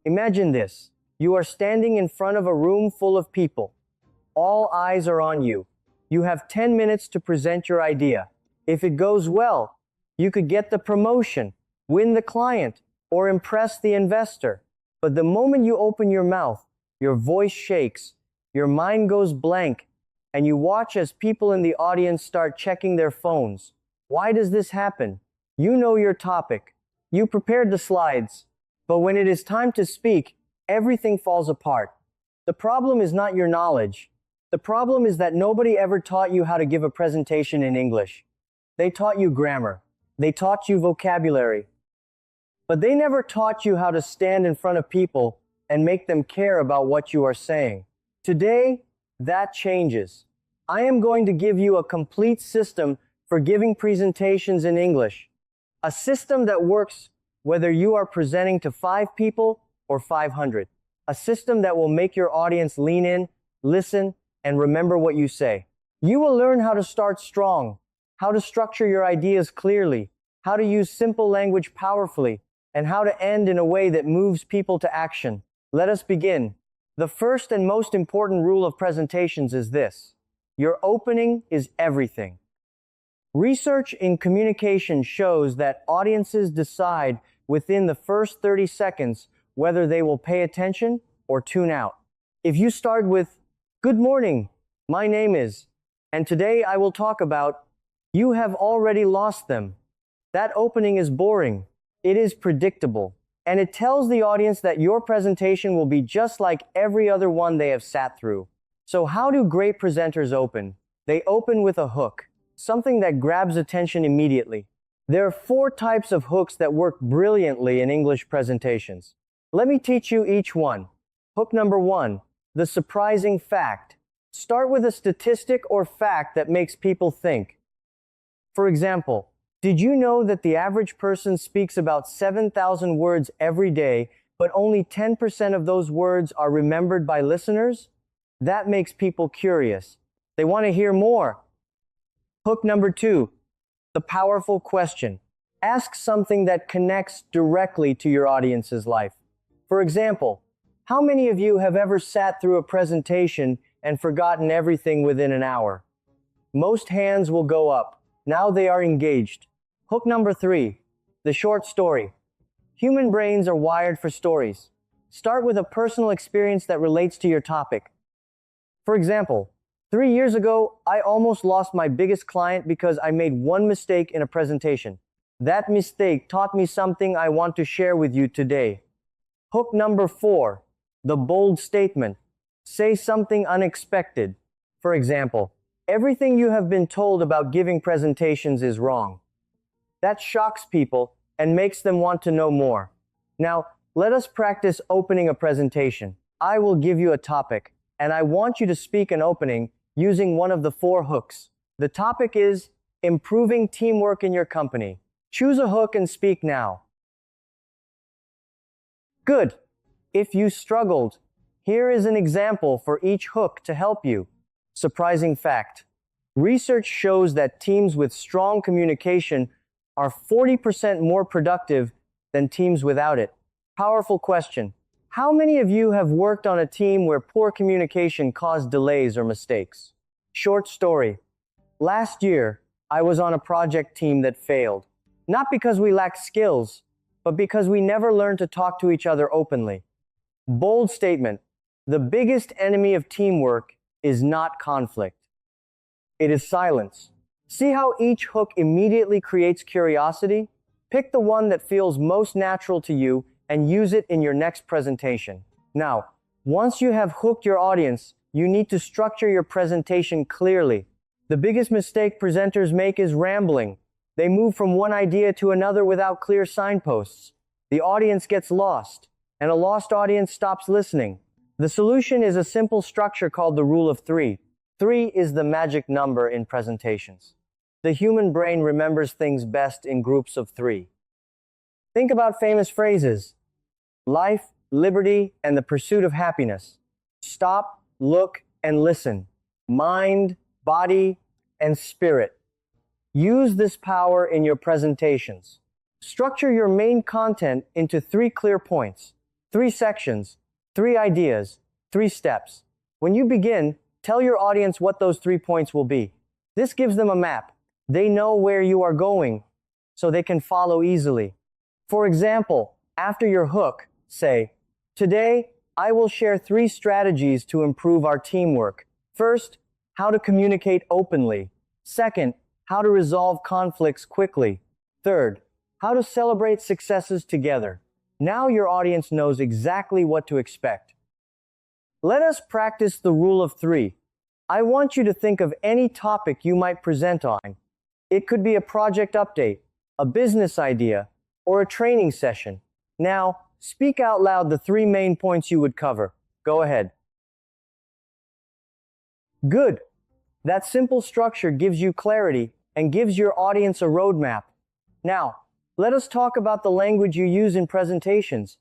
Imagine this. You are standing in front of a room full of people. All eyes are on you. You have 10 minutes to present your idea. If it goes well, you could get the promotion, win the client, or impress the investor. But the moment you open your mouth, your voice shakes, your mind goes blank, and you watch as people in the audience start checking their phones. Why does this happen? You know your topic. You prepared the slides. But when it is time to speak, everything falls apart. The problem is not your knowledge. The problem is that nobody ever taught you how to give a presentation in English. They taught you grammar. They taught you vocabulary. But they never taught you how to stand in front of people and make them care about what you are saying. Today, that changes. I am going to give you a complete system for giving presentations in English. A system that works whether you are presenting to 5 people or 500. A system that will make your audience lean in, listen, and remember what you say. You will learn how to start strong, how to structure your ideas clearly, how to use simple language powerfully, and how to end in a way that moves people to action. Let us begin. The first and most important rule of presentations is this: your opening is everything. Research in communication shows that audiences decide within the first 30 seconds whether they will pay attention or tune out. If you start with, "Good morning, my name is, and today I will talk about," you have already lost them. That opening is boring. It is predictable. And it tells the audience that your presentation will be just like every other one they have sat through. So how do great presenters open? They open with a hook, something that grabs attention immediately. There are 4 types of hooks that work brilliantly in English presentations. Let me teach you each one. Hook number 1, the surprising fact. Start with a statistic or fact that makes people think. For example, did you know that the average person speaks about 7,000 words every day, but only 10% of those words are remembered by listeners? That makes people curious. They want to hear more. Hook number 2, the powerful question. Ask something that connects directly to your audience's life. For example, how many of you have ever sat through a presentation and forgotten everything within an hour? Most hands will go up. Now they are engaged. Hook number 3, the short story. Human brains are wired for stories. Start with a personal experience that relates to your topic. For example, 3 years ago, I almost lost my biggest client because I made one mistake in a presentation. That mistake taught me something I want to share with you today. Hook number 4, the bold statement. Say something unexpected. For example, everything you have been told about giving presentations is wrong. That shocks people and makes them want to know more. Now, let us practice opening a presentation. I will give you a topic, and I want you to speak an opening using one of the 4 hooks. The topic is improving teamwork in your company. Choose a hook and speak now. Good. If you struggled, here is an example for each hook to help you. Surprising fact. Research shows that teams with strong communication are 40% more productive than teams without it. Powerful question. How many of you have worked on a team where poor communication caused delays or mistakes? Short story. Last year, I was on a project team that failed. Not because we lacked skills, but because we never learned to talk to each other openly. Bold statement. The biggest enemy of teamwork is not conflict. It is silence. See how each hook immediately creates curiosity? Pick the one that feels most natural to you and use it in your next presentation. Now, once you have hooked your audience, you need to structure your presentation clearly. The biggest mistake presenters make is rambling. They move from one idea to another without clear signposts. The audience gets lost, and a lost audience stops listening. The solution is a simple structure called the rule of 3. 3 is the magic number in presentations. The human brain remembers things best in groups of 3. Think about famous phrases: life, liberty, and the pursuit of happiness. Stop, look, and listen. Mind, body, and spirit. Use this power in your presentations. Structure your main content into 3 clear points. 3 sections, 3 ideas, 3 steps. When you begin, tell your audience what those 3 points will be. This gives them a map. They know where you are going, so they can follow easily. For example, after your hook, say, "Today, I will share 3 strategies to improve our teamwork. First, how to communicate openly. Second, how to resolve conflicts quickly. Third, how to celebrate successes together." Now your audience knows exactly what to expect. Let us practice the rule of 3. I want you to think of any topic you might present on. It could be a project update, a business idea, or a training session. Now, speak out loud the 3 main points you would cover. Go ahead. Good. That simple structure gives you clarity and gives your audience a roadmap. Now, let us talk about the language you use in presentations.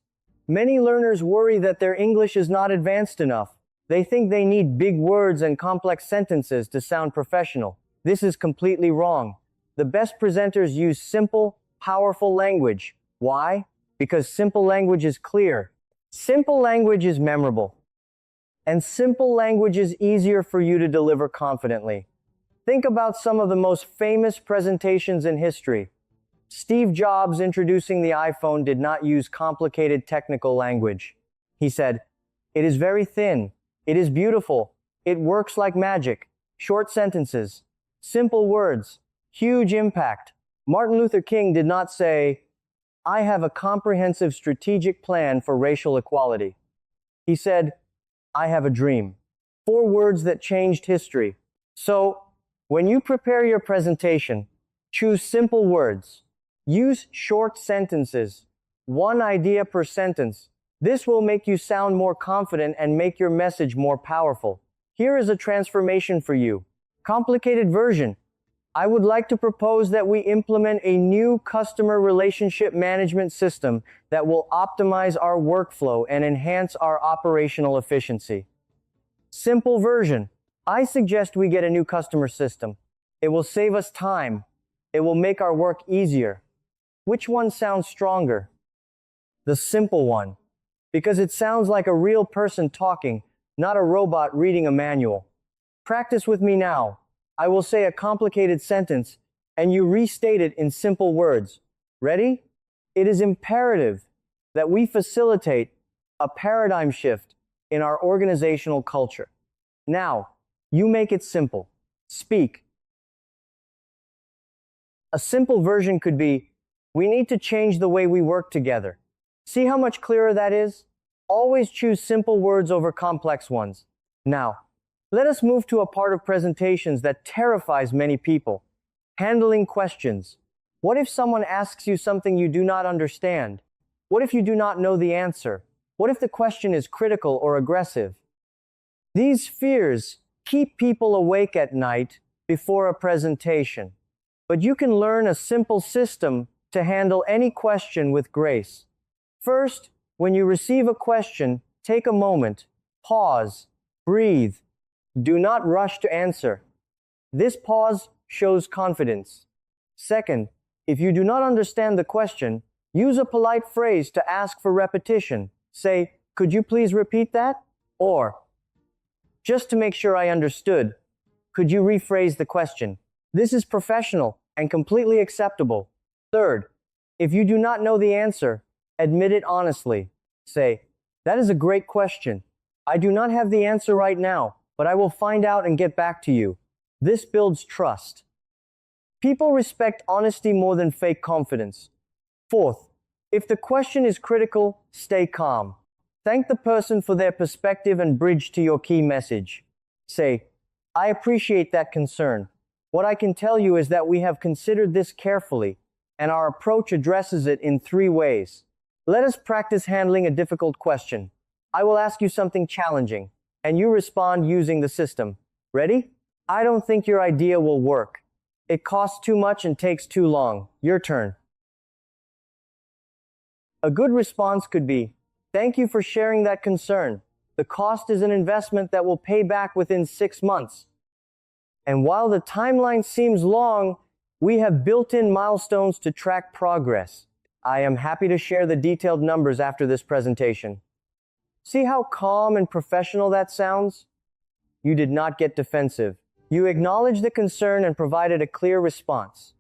Many learners worry that their English is not advanced enough. They think they need big words and complex sentences to sound professional. This is completely wrong. The best presenters use simple, powerful language. Why? Because simple language is clear. Simple language is memorable. And simple language is easier for you to deliver confidently. Think about some of the most famous presentations in history. Steve Jobs introducing the iPhone did not use complicated technical language. He said, "It is very thin. It is beautiful. It works like magic." Short sentences, simple words, huge impact. Martin Luther King did not say, "I have a comprehensive strategic plan for racial equality." He said, "I have a dream." 4 words that changed history. So, when you prepare your presentation, choose simple words. Use short sentences, 1 idea per sentence. This will make you sound more confident and make your message more powerful. Here is a transformation for you. Complicated version. I would like to propose that we implement a new customer relationship management system that will optimize our workflow and enhance our operational efficiency. Simple version. I suggest we get a new customer system. It will save us time. It will make our work easier. Which one sounds stronger? The simple one, because it sounds like a real person talking, not a robot reading a manual. Practice with me now. I will say a complicated sentence, and you restate it in simple words. Ready? It is imperative that we facilitate a paradigm shift in our organizational culture. Now, you make it simple. Speak. A simple version could be, "We need to change the way we work together." See how much clearer that is? Always choose simple words over complex ones. Now, let us move to a part of presentations that terrifies many people. Handling questions. What if someone asks you something you do not understand? What if you do not know the answer? What if the question is critical or aggressive? These fears keep people awake at night before a presentation. But you can learn a simple system to handle any question with grace. First, when you receive a question, take a moment, pause, breathe. Do not rush to answer. This pause shows confidence. Second, if you do not understand the question, use a polite phrase to ask for repetition. Say, "Could you please repeat that?" Or, "Just to make sure I understood, could you rephrase the question?" This is professional and completely acceptable. Third, if you do not know the answer, admit it honestly. Say, "That is a great question. I do not have the answer right now, but I will find out and get back to you." This builds trust. People respect honesty more than fake confidence. Fourth, if the question is critical, stay calm. Thank the person for their perspective and bridge to your key message. Say, "I appreciate that concern. What I can tell you is that we have considered this carefully, and our approach addresses it in 3 ways." Let us practice handling a difficult question. I will ask you something challenging, and you respond using the system. Ready? "I don't think your idea will work. It costs too much and takes too long. Your turn." A good response could be, "Thank you for sharing that concern. The cost is an investment that will pay back within 6 months. And while the timeline seems long, we have built-in milestones to track progress. I am happy to share the detailed numbers after this presentation. See how calm and professional that sounds? You did not get defensive. You acknowledged the concern and provided a clear response.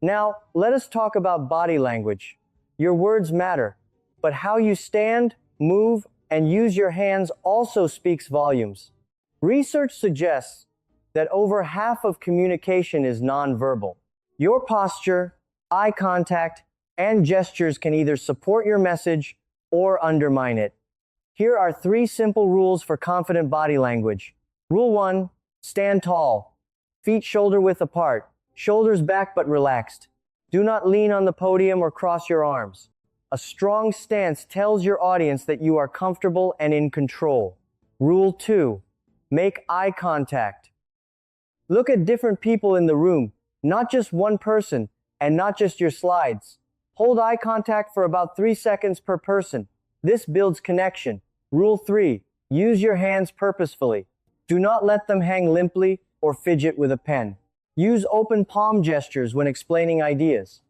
Now, let us talk about body language. Your words matter, but how you stand, move, and use your hands also speaks volumes. Research suggests that over half of communication is nonverbal. Your posture, eye contact, and gestures can either support your message or undermine it. Here are 3 simple rules for confident body language. Rule 1, stand tall. Feet shoulder width apart, shoulders back but relaxed. Do not lean on the podium or cross your arms. A strong stance tells your audience that you are comfortable and in control. Rule 2, make eye contact. Look at different people in the room, not just one person, and not just your slides. Hold eye contact for about 3 seconds per person. This builds connection. Rule 3, use your hands purposefully. Do not let them hang limply or fidget with a pen. Use open palm gestures when explaining ideas.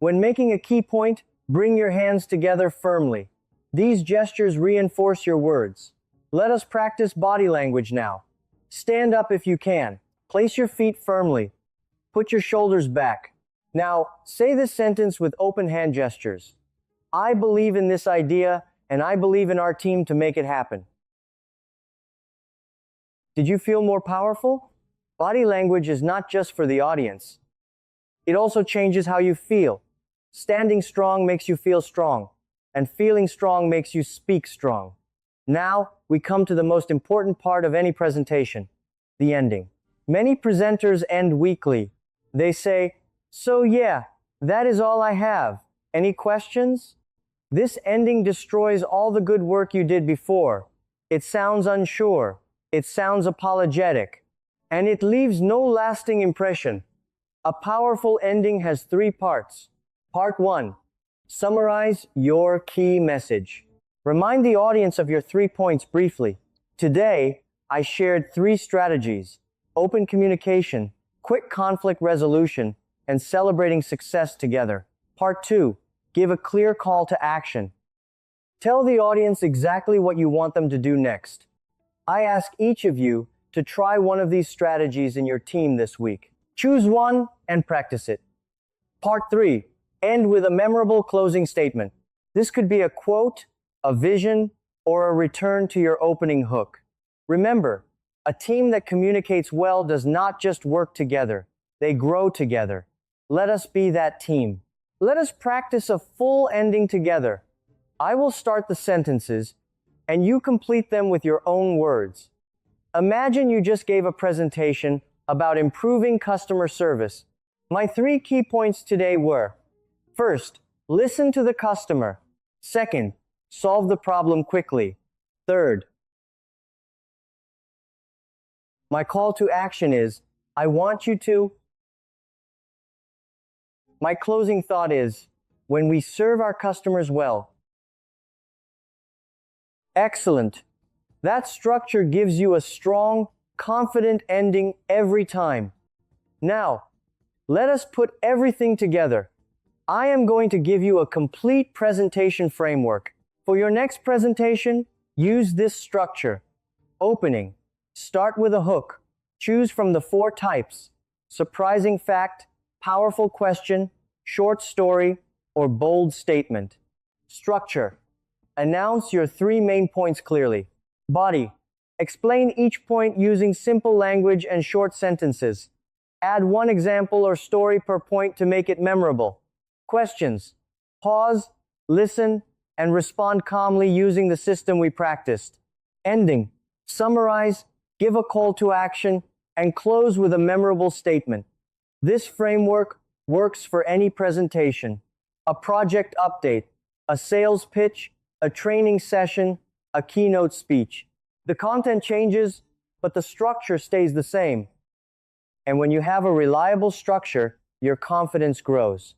When making a key point, bring your hands together firmly. These gestures reinforce your words. Let us practice body language now. Stand up if you can. Place your feet firmly. Put your shoulders back. Now, say this sentence with open hand gestures. I believe in this idea, and I believe in our team to make it happen. Did you feel more powerful? Body language is not just for the audience. It also changes how you feel. Standing strong makes you feel strong, and feeling strong makes you speak strong. Now, we come to the most important part of any presentation, the ending. Many presenters end weakly. They say, "So yeah, that is all I have. Any questions?" This ending destroys all the good work you did before. It sounds unsure. It sounds apologetic. And it leaves no lasting impression. A powerful ending has 3 parts. Part 1. Summarize your key message. Remind the audience of your 3 points briefly. Today, I shared 3 strategies: open communication, quick conflict resolution, and celebrating success together. Part 2. Give a clear call to action. Tell the audience exactly what you want them to do next. I ask each of you to try one of these strategies in your team this week. Choose one and practice it. Part 3. End with a memorable closing statement. This could be a quote, a vision, or a return to your opening hook. Remember, a team that communicates well does not just work together, they grow together. Let us be that team. Let us practice a full ending together. I will start the sentences, and you complete them with your own words. Imagine you just gave a presentation about improving customer service. My 3 key points today were: first, listen to the customer. Second, solve the problem quickly. Third, my call to action is, I want you to. My closing thought is, when we serve our customers well. Excellent. That structure gives you a strong, confident ending every time. Now, let us put everything together. I am going to give you a complete presentation framework. For your next presentation, use this structure. Opening. Start with a hook. Choose from the 4 types: surprising fact, powerful question, short story, or bold statement. Structure. Announce your 3 main points clearly. Body. Explain each point using simple language and short sentences. Add 1 example or story per point to make it memorable. Questions. Pause, listen, and respond calmly using the system we practiced. Ending. Summarize, give a call to action, and close with a memorable statement. This framework works for any presentation: a project update, a sales pitch, a training session, a keynote speech. The content changes, but the structure stays the same. And when you have a reliable structure, your confidence grows.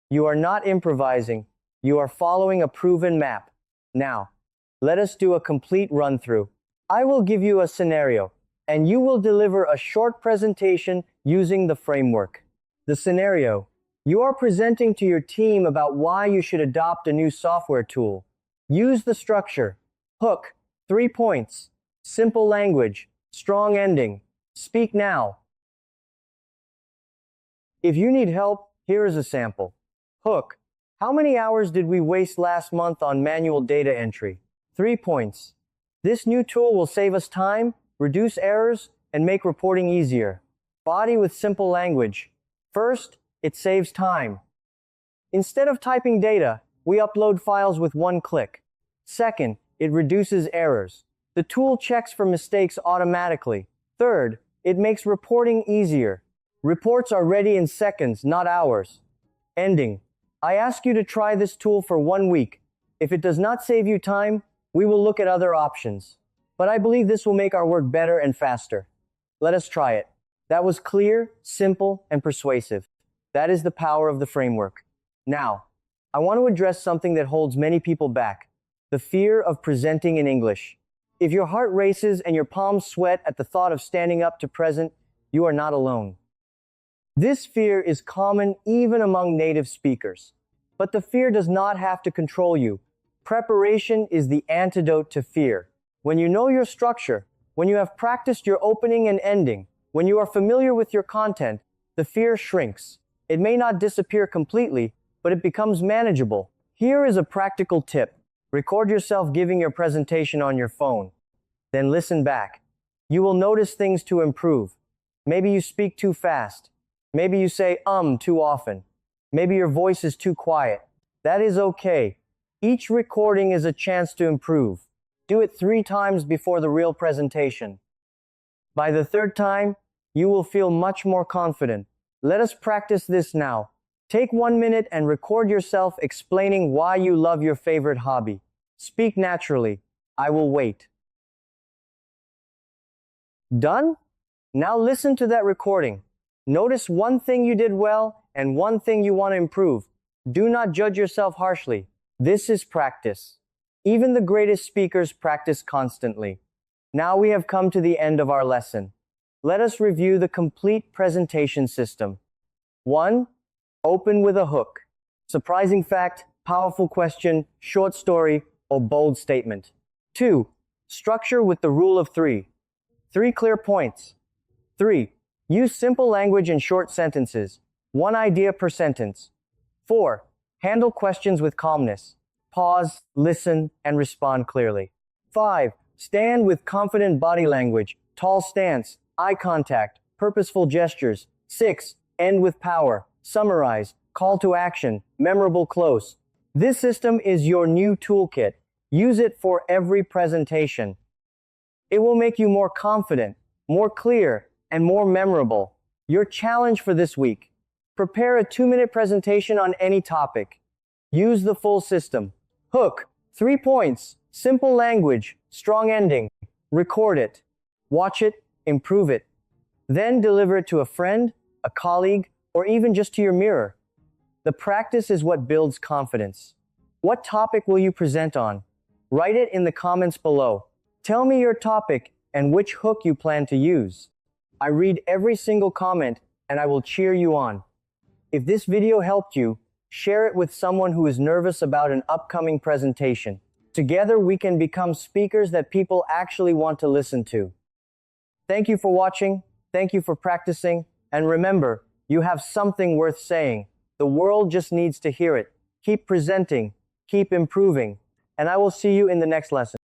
You are not improvising, you are following a proven map. Now, let us do a complete run-through. I will give you a scenario, and you will deliver a short presentation using the framework. The scenario: You are presenting to your team about why you should adopt a new software tool. Use the structure. Hook, 3 points. Simple language, strong ending. Speak now. If you need help, here is a sample. Hook, how many hours did we waste last month on manual data entry? 3 points. This new tool will save us time, reduce errors, and make reporting easier. Body with simple language. First, it saves time. Instead of typing data, we upload files with one click. Second, it reduces errors. The tool checks for mistakes automatically. Third, it makes reporting easier. Reports are ready in seconds, not hours. Ending. I ask you to try this tool for 1 week. If it does not save you time, we will look at other options. But I believe this will make our work better and faster. Let us try it. That was clear, simple, and persuasive. That is the power of the framework. Now, I want to address something that holds many people back: the fear of presenting in English. If your heart races and your palms sweat at the thought of standing up to present, you are not alone. This fear is common even among native speakers. But the fear does not have to control you. Preparation is the antidote to fear. When you know your structure, when you have practiced your opening and ending, when you are familiar with your content, the fear shrinks. It may not disappear completely, but it becomes manageable. Here is a practical tip. Record yourself giving your presentation on your phone. Then listen back. You will notice things to improve. Maybe you speak too fast. Maybe you say too often. Maybe your voice is too quiet. That is okay. Each recording is a chance to improve. Do it 3 times before the real presentation. By the 3rd time, you will feel much more confident. Let us practice this now. Take 1 minute and record yourself explaining why you love your favorite hobby. Speak naturally. I will wait. Done? Now listen to that recording. Notice one thing you did well and one thing you want to improve. Do not judge yourself harshly. This is practice. Even the greatest speakers practice constantly. Now we have come to the end of our lesson. Let us review the complete presentation system. 1. Open with a hook. Surprising fact, powerful question, short story, or bold statement. 2. Structure with the rule of 3. 3 clear points. 3. Use simple language and short sentences. 1 idea per sentence. 4. Handle questions with calmness. Pause, listen, and respond clearly. 5. Stand with confident body language, tall stance, eye contact, purposeful gestures. 6. End with power. Summarize, call to action, memorable close. This system is your new toolkit. Use it for every presentation. It will make you more confident, more clear, and more memorable. Your challenge for this week: prepare a 2-minute presentation on any topic. Use the full system. Hook, 3 points, simple language, strong ending. Record it. Watch it, improve it. Then deliver it to a friend, a colleague, or even just to your mirror. The practice is what builds confidence. What topic will you present on? Write it in the comments below. Tell me your topic and which hook you plan to use. I read every single comment and I will cheer you on. If this video helped you, share it with someone who is nervous about an upcoming presentation. Together we can become speakers that people actually want to listen to. Thank you for watching, thank you for practicing, and remember, you have something worth saying. The world just needs to hear it. Keep presenting, keep improving, and I will see you in the next lesson.